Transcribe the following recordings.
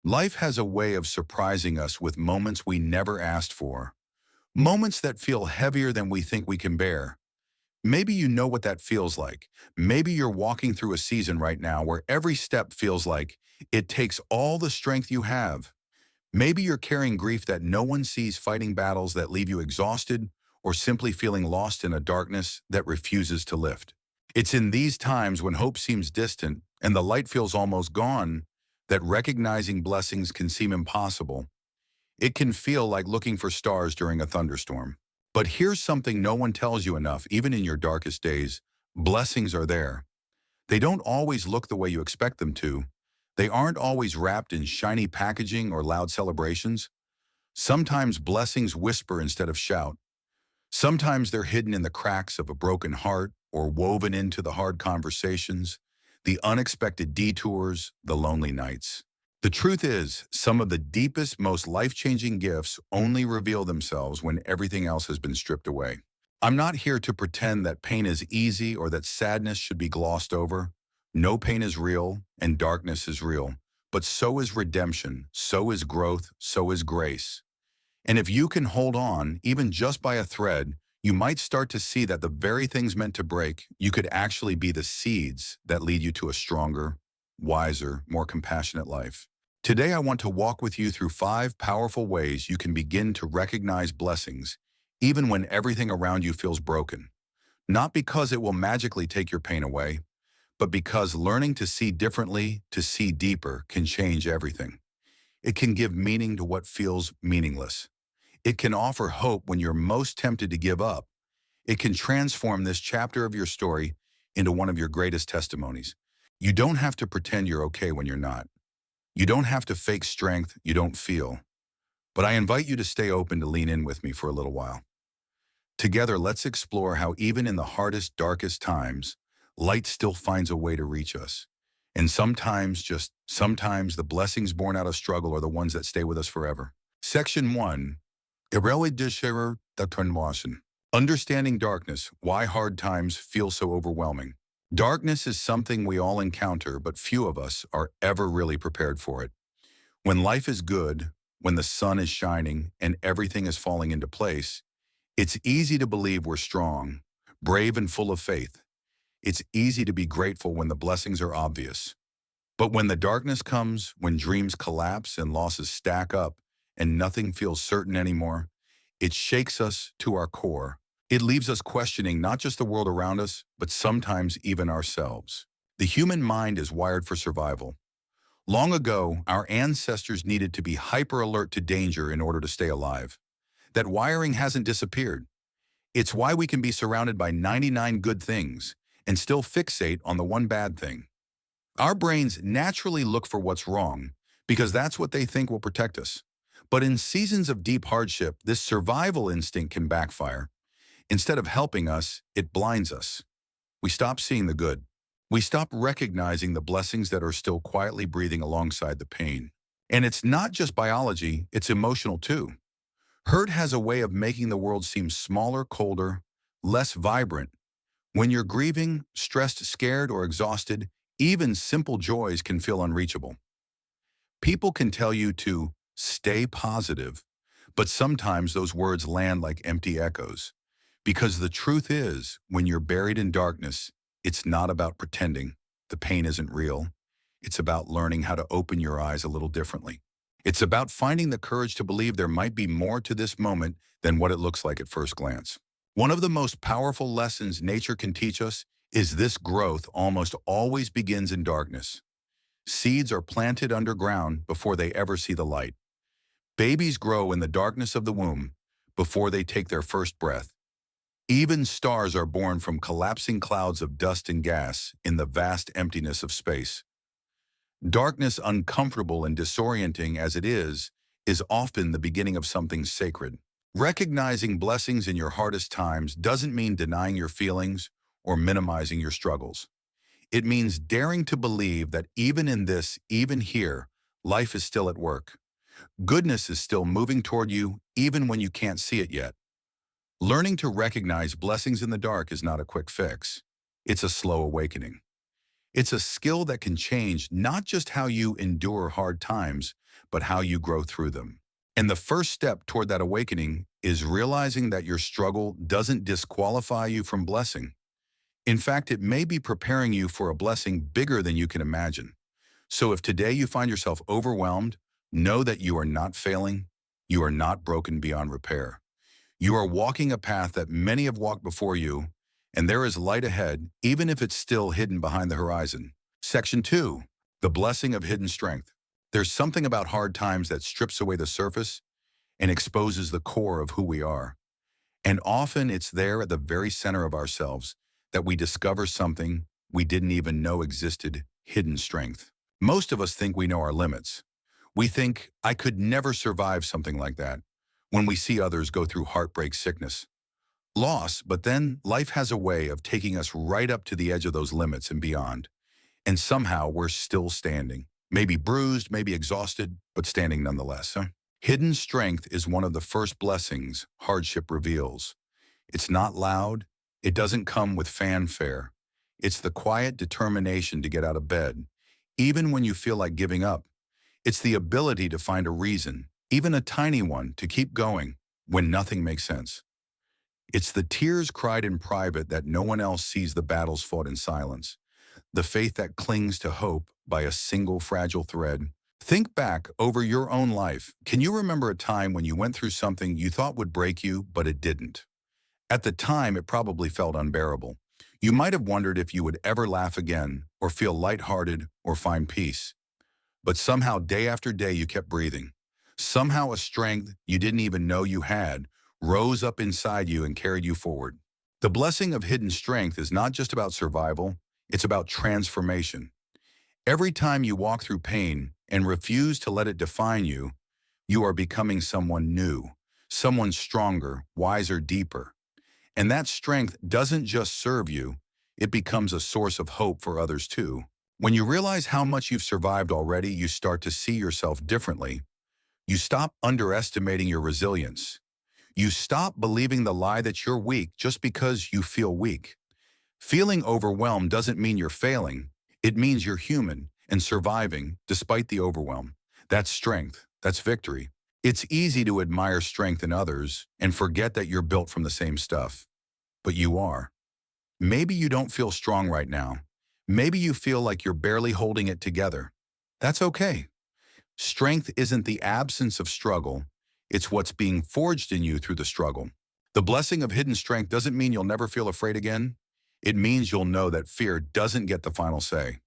Life has a way of surprising us with moments we never asked for. Moments that feel heavier than we think we can bear. Maybe you know what that feels like. Maybe you're walking through a season right now where every step feels like it takes all the strength you have. Maybe you're carrying grief that no one sees, fighting battles that leave you exhausted, or simply feeling lost in a darkness that refuses to lift. It's in these times when hope seems distant and the light feels almost gone that recognizing blessings can seem impossible. It can feel like looking for stars during a thunderstorm. But here's something no one tells you enough: even in your darkest days, blessings are there. They don't always look the way you expect them to. They aren't always wrapped in shiny packaging or loud celebrations. Sometimes blessings whisper instead of shout. Sometimes they're hidden in the cracks of a broken heart or woven into the hard conversations, the unexpected detours, the lonely nights. The truth is, some of the deepest, most life-changing gifts only reveal themselves when everything else has been stripped away. I'm not here to pretend that pain is easy or that sadness should be glossed over. No pain is real, and darkness is real. But so is redemption, so is growth, so is grace. And if you can hold on, even just by a thread, you might start to see that the very things meant to break, you could actually be the seeds that lead you to a stronger, wiser, more compassionate life. Today, I want to walk with you through 5 powerful ways you can begin to recognize blessings, even when everything around you feels broken. Not because it will magically take your pain away, but because learning to see differently, to see deeper, can change everything. It can give meaning to what feels meaningless. It can offer hope when you're most tempted to give up. It can transform this chapter of your story into one of your greatest testimonies. You don't have to pretend you're okay when you're not. You don't have to fake strength you don't feel. But I invite you to stay open to lean in with me for a little while. Together, let's explore how even in the hardest, darkest times, light still finds a way to reach us. And sometimes, just sometimes, the blessings born out of struggle are the ones that stay with us forever. Section 1. Irrelevant Disherer Datunwasan. Understanding darkness, why hard times feel so overwhelming. Darkness is something we all encounter, but few of us are ever really prepared for it. When life is good, when the sun is shining and everything is falling into place, it's easy to believe we're strong, brave and full of faith. It's easy to be grateful when the blessings are obvious. But when the darkness comes, when dreams collapse and losses stack up and nothing feels certain anymore, it shakes us to our core. It leaves us questioning not just the world around us, but sometimes even ourselves. The human mind is wired for survival. Long ago, our ancestors needed to be hyper alert to danger in order to stay alive. That wiring hasn't disappeared. It's why we can be surrounded by 99 good things and still fixate on the one bad thing. Our brains naturally look for what's wrong because that's what they think will protect us. But in seasons of deep hardship, this survival instinct can backfire. Instead of helping us, it blinds us. We stop seeing the good. We stop recognizing the blessings that are still quietly breathing alongside the pain. And it's not just biology, it's emotional too. Hurt has a way of making the world seem smaller, colder, less vibrant. When you're grieving, stressed, scared, or exhausted, even simple joys can feel unreachable. People can tell you to stay positive, but sometimes those words land like empty echoes. Because the truth is, when you're buried in darkness, it's not about pretending the pain isn't real. It's about learning how to open your eyes a little differently. It's about finding the courage to believe there might be more to this moment than what it looks like at first glance. One of the most powerful lessons nature can teach us is this: growth almost always begins in darkness. Seeds are planted underground before they ever see the light. Babies grow in the darkness of the womb before they take their first breath. Even stars are born from collapsing clouds of dust and gas in the vast emptiness of space. Darkness, uncomfortable and disorienting as it is often the beginning of something sacred. Recognizing blessings in your hardest times doesn't mean denying your feelings or minimizing your struggles. It means daring to believe that even in this, even here, life is still at work. Goodness is still moving toward you, even when you can't see it yet. Learning to recognize blessings in the dark is not a quick fix. It's a slow awakening. It's a skill that can change not just how you endure hard times, but how you grow through them. And the first step toward that awakening is realizing that your struggle doesn't disqualify you from blessing. In fact, it may be preparing you for a blessing bigger than you can imagine. So if today you find yourself overwhelmed, know that you are not failing, you are not broken beyond repair. You are walking a path that many have walked before you, and there is light ahead, even if it's still hidden behind the horizon. Section 2. The blessing of hidden strength. There's something about hard times that strips away the surface and exposes the core of who we are. And often it's there at the very center of ourselves that we discover something we didn't even know existed, hidden strength. Most of us think we know our limits. We think, I could never survive something like that, when we see others go through heartbreak, sickness, loss, but then life has a way of taking us right up to the edge of those limits and beyond. And somehow we're still standing. Maybe bruised, maybe exhausted, but standing nonetheless. Hidden strength is one of the first blessings hardship reveals. It's not loud. It doesn't come with fanfare. It's the quiet determination to get out of bed, even when you feel like giving up. It's the ability to find a reason, even a tiny one, to keep going when nothing makes sense. It's the tears cried in private that no one else sees, the battles fought in silence, the faith that clings to hope by a single fragile thread. Think back over your own life. Can you remember a time when you went through something you thought would break you, but it didn't? At the time, it probably felt unbearable. You might have wondered if you would ever laugh again, or feel lighthearted, or find peace. But somehow, day after day, you kept breathing. Somehow a strength you didn't even know you had rose up inside you and carried you forward. The blessing of hidden strength is not just about survival, it's about transformation. Every time you walk through pain and refuse to let it define you, you are becoming someone new, someone stronger, wiser, deeper. And that strength doesn't just serve you, it becomes a source of hope for others too. When you realize how much you've survived already, you start to see yourself differently. You stop underestimating your resilience. You stop believing the lie that you're weak just because you feel weak. Feeling overwhelmed doesn't mean you're failing. It means you're human and surviving despite the overwhelm. That's strength. That's victory. It's easy to admire strength in others and forget that you're built from the same stuff. But you are. Maybe you don't feel strong right now. Maybe you feel like you're barely holding it together. That's okay. Strength isn't the absence of struggle. It's what's being forged in you through the struggle. The blessing of hidden strength doesn't mean you'll never feel afraid again. It means you'll know that fear doesn't get the final say.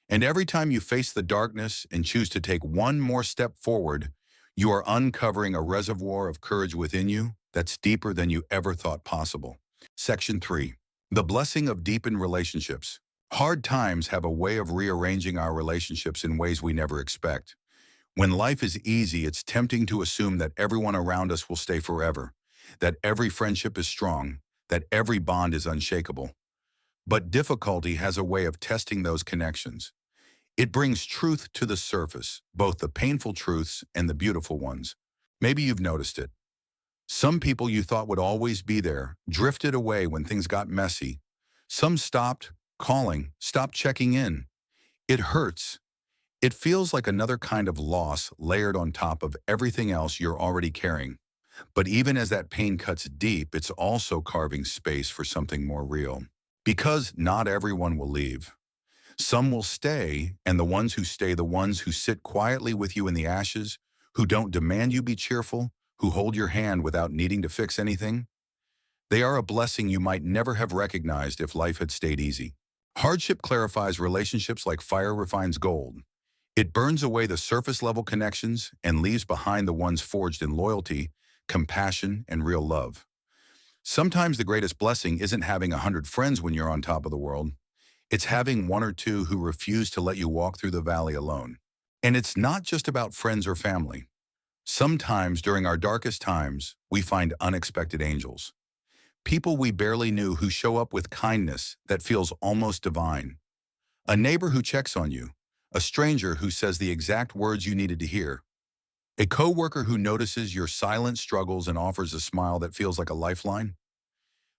And every time you face the darkness and choose to take one more step forward, you are uncovering a reservoir of courage within you that's deeper than you ever thought possible. Section 3. The blessing of deepened relationships. Hard times have a way of rearranging our relationships in ways we never expect. When life is easy, it's tempting to assume that everyone around us will stay forever, that every friendship is strong, that every bond is unshakable. But difficulty has a way of testing those connections. It brings truth to the surface, both the painful truths and the beautiful ones. Maybe you've noticed it. Some people you thought would always be there drifted away when things got messy. Some stopped calling, stopped checking in. It hurts. It feels like another kind of loss layered on top of everything else you're already carrying. But even as that pain cuts deep, it's also carving space for something more real. Because not everyone will leave. Some will stay, and the ones who stay, the ones who sit quietly with you in the ashes, who don't demand you be cheerful, who hold your hand without needing to fix anything, they are a blessing you might never have recognized if life had stayed easy. Hardship clarifies relationships like fire refines gold. It burns away the surface-level connections and leaves behind the ones forged in loyalty, compassion, and real love. Sometimes the greatest blessing isn't having 100 friends when you're on top of the world. It's having one or two who refuse to let you walk through the valley alone. And it's not just about friends or family. Sometimes during our darkest times, we find unexpected angels. People we barely knew who show up with kindness that feels almost divine. A neighbor who checks on you. A stranger who says the exact words you needed to hear. A coworker who notices your silent struggles and offers a smile that feels like a lifeline.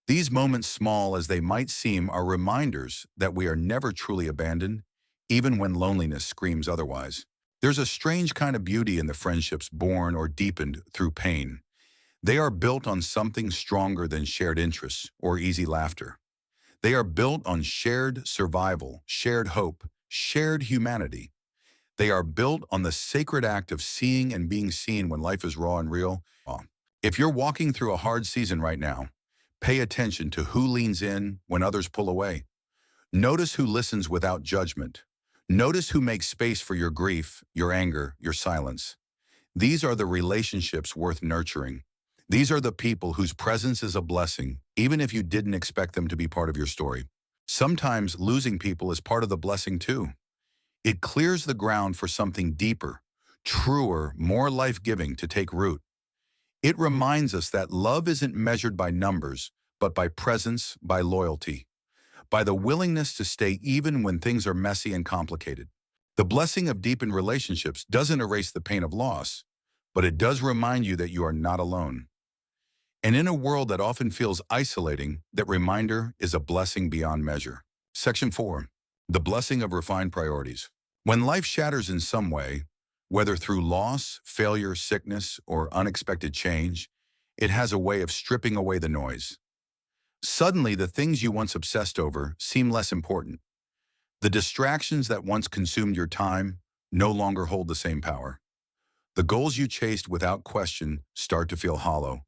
These moments, small as they might seem, are reminders that we are never truly abandoned, even when loneliness screams otherwise. There's a strange kind of beauty in the friendships born or deepened through pain. They are built on something stronger than shared interests or easy laughter. They are built on shared survival, shared hope, shared humanity. They are built on the sacred act of seeing and being seen when life is raw and real. If you're walking through a hard season right now, pay attention to who leans in when others pull away. Notice who listens without judgment. Notice who makes space for your grief, your anger, your silence. These are the relationships worth nurturing. These are the people whose presence is a blessing, even if you didn't expect them to be part of your story. Sometimes losing people is part of the blessing too. It clears the ground for something deeper, truer, more life-giving to take root. It reminds us that love isn't measured by numbers, but by presence, by loyalty, by the willingness to stay even when things are messy and complicated. The blessing of deepened relationships doesn't erase the pain of loss, but it does remind you that you are not alone. And in a world that often feels isolating, that reminder is a blessing beyond measure. Section 4. The blessing of refined priorities. When life shatters in some way, whether through loss, failure, sickness, or unexpected change, it has a way of stripping away the noise. Suddenly, the things you once obsessed over seem less important. The distractions that once consumed your time no longer hold the same power. The goals you chased without question start to feel hollow.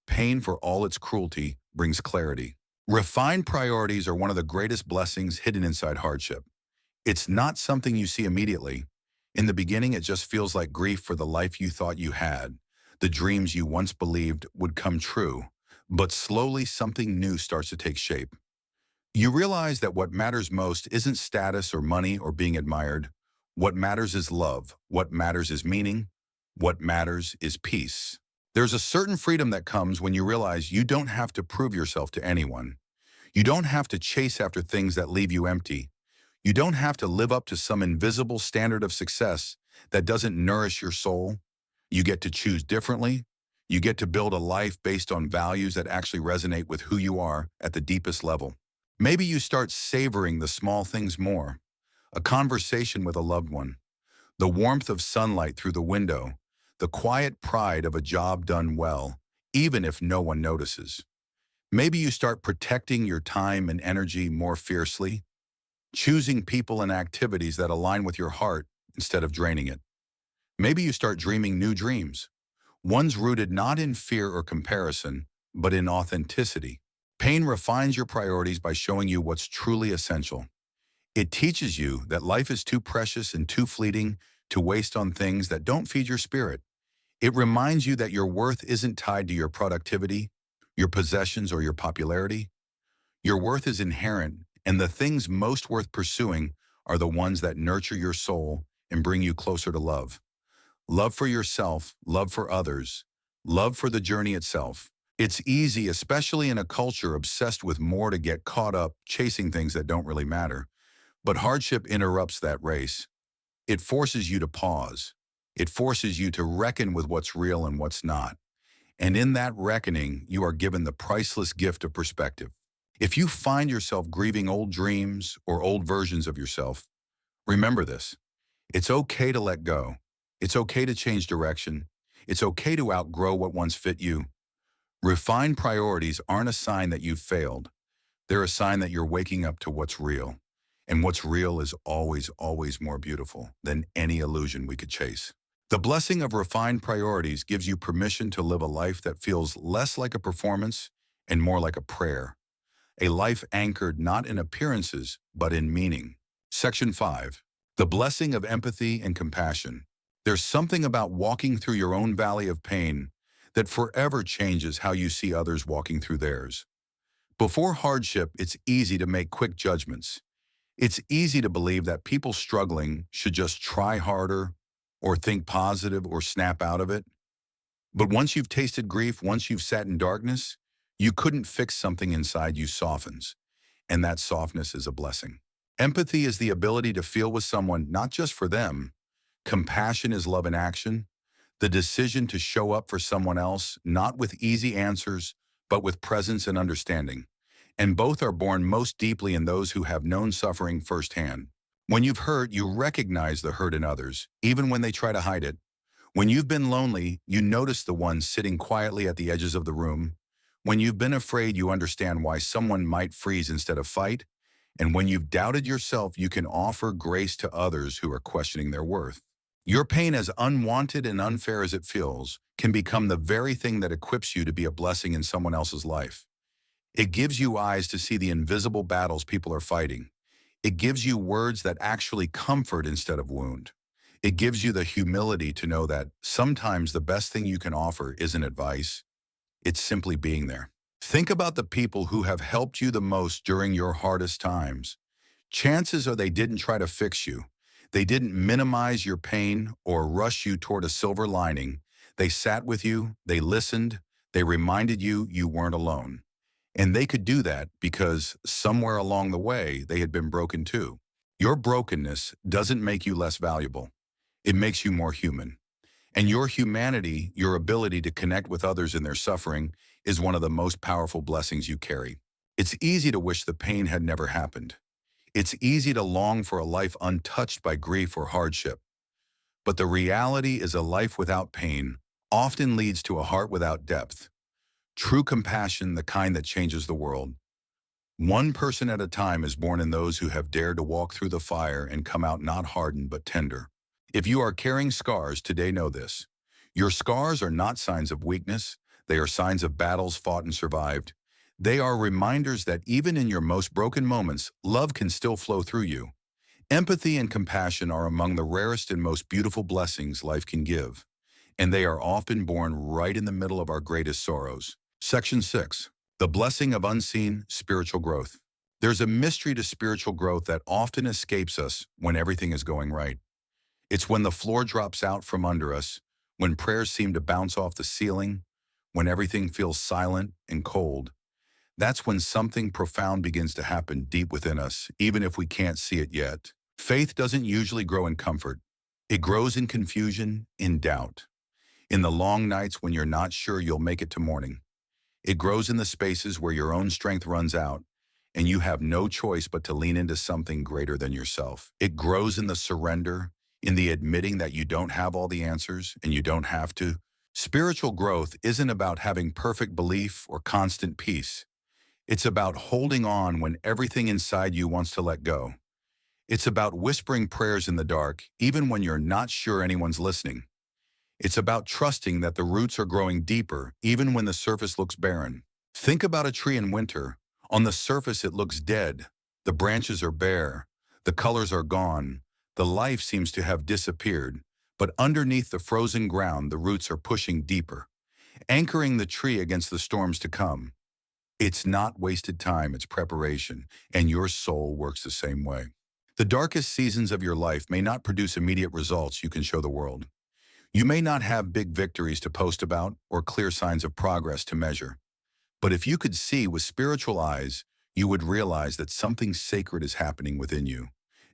Pain, for all its cruelty, brings clarity. Refined priorities are one of the greatest blessings hidden inside hardship. It's not something you see immediately. In the beginning, it just feels like grief for the life you thought you had, the dreams you once believed would come true. But slowly, something new starts to take shape. You realize that what matters most isn't status or money or being admired. What matters is love. What matters is meaning. What matters is peace. There's a certain freedom that comes when you realize you don't have to prove yourself to anyone. You don't have to chase after things that leave you empty. You don't have to live up to some invisible standard of success that doesn't nourish your soul. You get to choose differently. You get to build a life based on values that actually resonate with who you are at the deepest level. Maybe you start savoring the small things more. A conversation with a loved one, the warmth of sunlight through the window, the quiet pride of a job done well, even if no one notices. Maybe you start protecting your time and energy more fiercely, choosing people and activities that align with your heart instead of draining it. Maybe you start dreaming new dreams, ones rooted not in fear or comparison, but in authenticity. Pain refines your priorities by showing you what's truly essential. It teaches you that life is too precious and too fleeting to waste on things that don't feed your spirit. It reminds you that your worth isn't tied to your productivity, your possessions, or your popularity. Your worth is inherent, and the things most worth pursuing are the ones that nurture your soul and bring you closer to love. Love for yourself, love for others, love for the journey itself. It's easy, especially in a culture obsessed with more, to get caught up chasing things that don't really matter. But hardship interrupts that race. It forces you to pause. It forces you to reckon with what's real and what's not. And in that reckoning, you are given the priceless gift of perspective. If you find yourself grieving old dreams or old versions of yourself, remember this. It's okay to let go. It's okay to change direction. It's okay to outgrow what once fit you. Refined priorities aren't a sign that you've failed. They're a sign that you're waking up to what's real. And what's real is always, always more beautiful than any illusion we could chase. The blessing of refined priorities gives you permission to live a life that feels less like a performance and more like a prayer. A life anchored not in appearances, but in meaning. Section 5. The blessing of empathy and compassion. There's something about walking through your own valley of pain that forever changes how you see others walking through theirs. Before hardship, it's easy to make quick judgments. It's easy to believe that people struggling should just try harder or think positive or snap out of it. But once you've tasted grief, once you've sat in darkness, you couldn't fix something inside you softens, and that softness is a blessing. Empathy is the ability to feel with someone, not just for them. Compassion is love in action, the decision to show up for someone else, not with easy answers, but with presence and understanding. And both are born most deeply in those who have known suffering firsthand. When you've hurt, you recognize the hurt in others, even when they try to hide it. When you've been lonely, you notice the ones sitting quietly at the edges of the room. When you've been afraid, you understand why someone might freeze instead of fight. And when you've doubted yourself, you can offer grace to others who are questioning their worth. Your pain, as unwanted and unfair as it feels, can become the very thing that equips you to be a blessing in someone else's life. It gives you eyes to see the invisible battles people are fighting. It gives you words that actually comfort instead of wound. It gives you the humility to know that sometimes the best thing you can offer isn't advice, it's simply being there. Think about the people who have helped you the most during your hardest times. Chances are they didn't try to fix you. They didn't minimize your pain or rush you toward a silver lining. They sat with you, they listened, they reminded you you weren't alone. And they could do that because somewhere along the way they had been broken too. Your brokenness doesn't make you less valuable. It makes you more human. And your humanity, your ability to connect with others in their suffering, is one of the most powerful blessings you carry. It's easy to wish the pain had never happened. It's easy to long for a life untouched by grief or hardship. But the reality is a life without pain often leads to a heart without depth. True compassion, the kind that changes the world. One person at a time, is born in those who have dared to walk through the fire and come out not hardened but tender. If you are carrying scars today, know this. Your scars are not signs of weakness. They are signs of battles fought and survived. They are reminders that even in your most broken moments, love can still flow through you. Empathy and compassion are among the rarest and most beautiful blessings life can give, and they are often born right in the middle of our greatest sorrows. Section 6. The blessing of unseen spiritual growth. There's a mystery to spiritual growth that often escapes us when everything is going right. It's when the floor drops out from under us, when prayers seem to bounce off the ceiling, when everything feels silent and cold. That's when something profound begins to happen deep within us, even if we can't see it yet. Faith doesn't usually grow in comfort. It grows in confusion, in doubt, in the long nights when you're not sure you'll make it to morning. It grows in the spaces where your own strength runs out and you have no choice but to lean into something greater than yourself. It grows in the surrender, in the admitting that you don't have all the answers and you don't have to. Spiritual growth isn't about having perfect belief or constant peace. It's about holding on when everything inside you wants to let go. It's about whispering prayers in the dark, even when you're not sure anyone's listening. It's about trusting that the roots are growing deeper, even when the surface looks barren. Think about a tree in winter. On the surface, it looks dead. The branches are bare. The colors are gone. The life seems to have disappeared. But underneath the frozen ground, the roots are pushing deeper, anchoring the tree against the storms to come. It's not wasted time, it's preparation, and your soul works the same way. The darkest seasons of your life may not produce immediate results you can show the world. You may not have big victories to post about or clear signs of progress to measure. But if you could see with spiritual eyes, you would realize that something sacred is happening within you.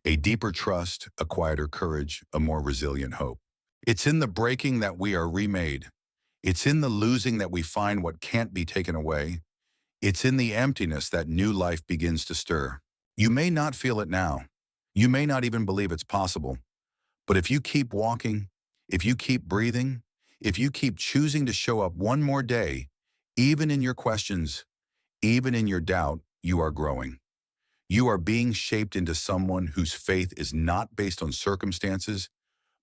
A deeper trust, a quieter courage, a more resilient hope. It's in the breaking that we are remade. It's in the losing that we find what can't be taken away. It's in the emptiness that new life begins to stir. You may not feel it now. You may not even believe it's possible. But if you keep walking, if you keep breathing, if you keep choosing to show up one more day, even in your questions, even in your doubt, you are growing. You are being shaped into someone whose faith is not based on circumstances,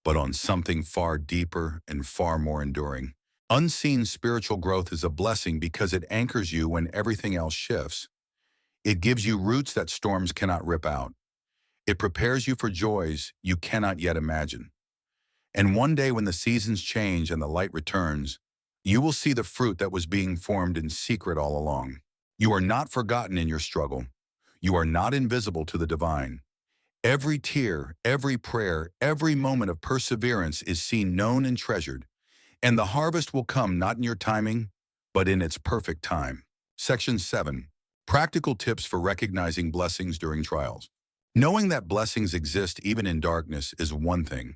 but on something far deeper and far more enduring. Unseen spiritual growth is a blessing because it anchors you when everything else shifts. It gives you roots that storms cannot rip out. It prepares you for joys you cannot yet imagine. And one day when the seasons change and the light returns, you will see the fruit that was being formed in secret all along. You are not forgotten in your struggle. You are not invisible to the divine. Every tear, every prayer, every moment of perseverance is seen, known, and treasured. And the harvest will come not in your timing, but in its perfect time. Section 7. Practical tips for recognizing blessings during trials. Knowing that blessings exist even in darkness is one thing.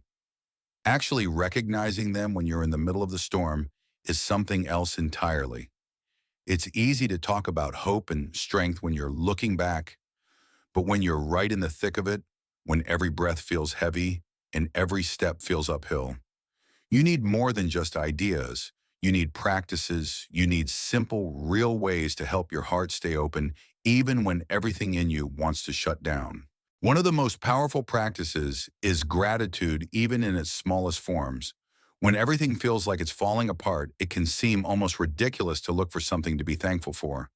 Actually recognizing them when you're in the middle of the storm is something else entirely. It's easy to talk about hope and strength when you're looking back, but when you're right in the thick of it, when every breath feels heavy and every step feels uphill, you need more than just ideas. You need practices. You need simple, real ways to help your heart stay open, even when everything in you wants to shut down. One of the most powerful practices is gratitude, even in its smallest forms. When everything feels like it's falling apart, it can seem almost ridiculous to look for something to be thankful for.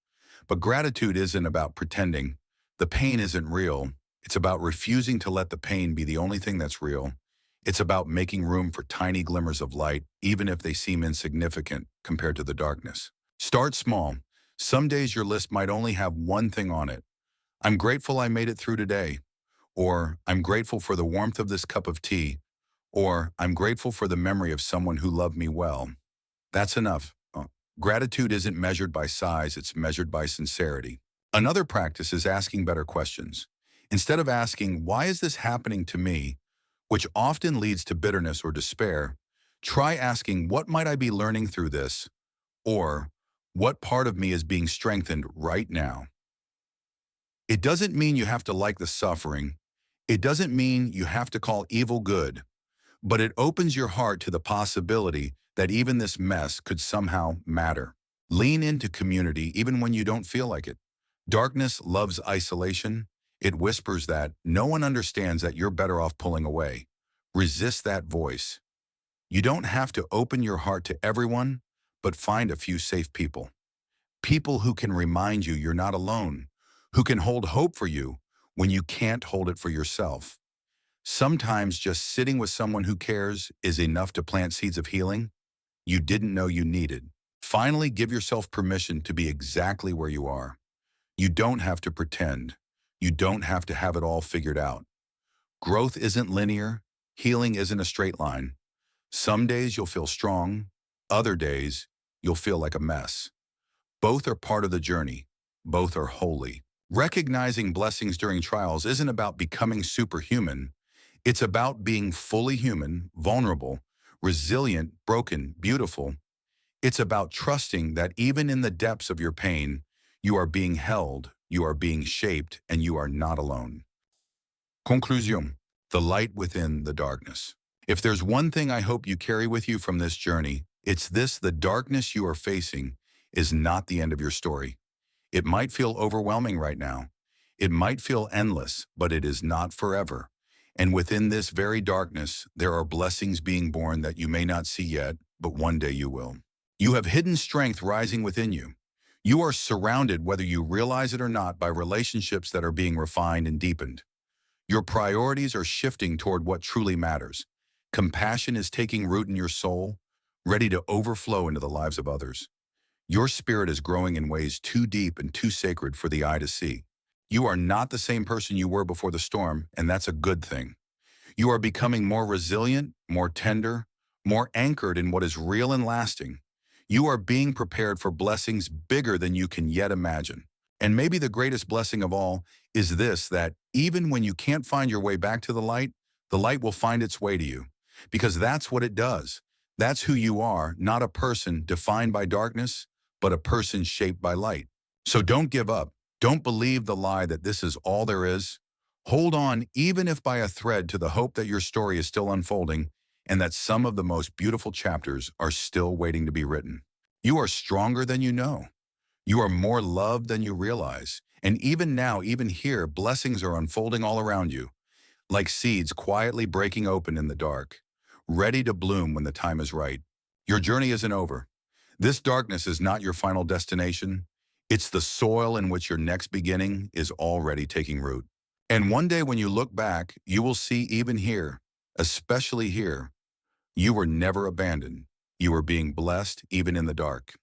But gratitude isn't about pretending. The pain isn't real. It's about refusing to let the pain be the only thing that's real. It's about making room for tiny glimmers of light, even if they seem insignificant compared to the darkness. Start small. Some days your list might only have one thing on it. I'm grateful I made it through today. Or I'm grateful for the warmth of this cup of tea. Or I'm grateful for the memory of someone who loved me well. That's enough. Gratitude isn't measured by size, it's measured by sincerity. Another practice is asking better questions. Instead of asking, why is this happening to me, which often leads to bitterness or despair, try asking, what might I be learning through this? Or, what part of me is being strengthened right now? It doesn't mean you have to like the suffering. It doesn't mean you have to call evil good, but it opens your heart to the possibility that even this mess could somehow matter. Lean into community even when you don't feel like it. Darkness loves isolation. It whispers that no one understands that you're better off pulling away. Resist that voice. You don't have to open your heart to everyone, but find a few safe people. People who can remind you you're not alone, who can hold hope for you when you can't hold it for yourself. Sometimes just sitting with someone who cares is enough to plant seeds of healing you didn't know you needed. Finally, give yourself permission to be exactly where you are. You don't have to pretend. You don't have to have it all figured out. Growth isn't linear. Healing isn't a straight line. Some days you'll feel strong. Other days, you'll feel like a mess. Both are part of the journey. Both are holy. Recognizing blessings during trials isn't about becoming superhuman. It's about being fully human, vulnerable, resilient, broken, beautiful. It's about trusting that even in the depths of your pain, you are being held, you are being shaped, and you are not alone. Conclusion. The light within the darkness. If there's one thing I hope you carry with you from this journey, it's this: the darkness you are facing is not the end of your story. It might feel overwhelming right now. It might feel endless, but it is not forever. And within this very darkness, there are blessings being born that you may not see yet, but one day you will. You have hidden strength rising within you. You are surrounded, whether you realize it or not, by relationships that are being refined and deepened. Your priorities are shifting toward what truly matters. Compassion is taking root in your soul, ready to overflow into the lives of others. Your spirit is growing in ways too deep and too sacred for the eye to see. You are not the same person you were before the storm, and that's a good thing. You are becoming more resilient, more tender, more anchored in what is real and lasting. You are being prepared for blessings bigger than you can yet imagine. And maybe the greatest blessing of all is this: that even when you can't find your way back to the light will find its way to you. Because that's what it does. That's who you are, not a person defined by darkness, but a person shaped by light. So don't give up. Don't believe the lie that this is all there is. Hold on, even if by a thread, to the hope that your story is still unfolding and that some of the most beautiful chapters are still waiting to be written. You are stronger than you know. You are more loved than you realize. And even now, even here, blessings are unfolding all around you, like seeds quietly breaking open in the dark, ready to bloom when the time is right. Your journey isn't over. This darkness is not your final destination. It's the soil in which your next beginning is already taking root. And one day when you look back, you will see, even here, especially here, you were never abandoned. You were being blessed even in the dark.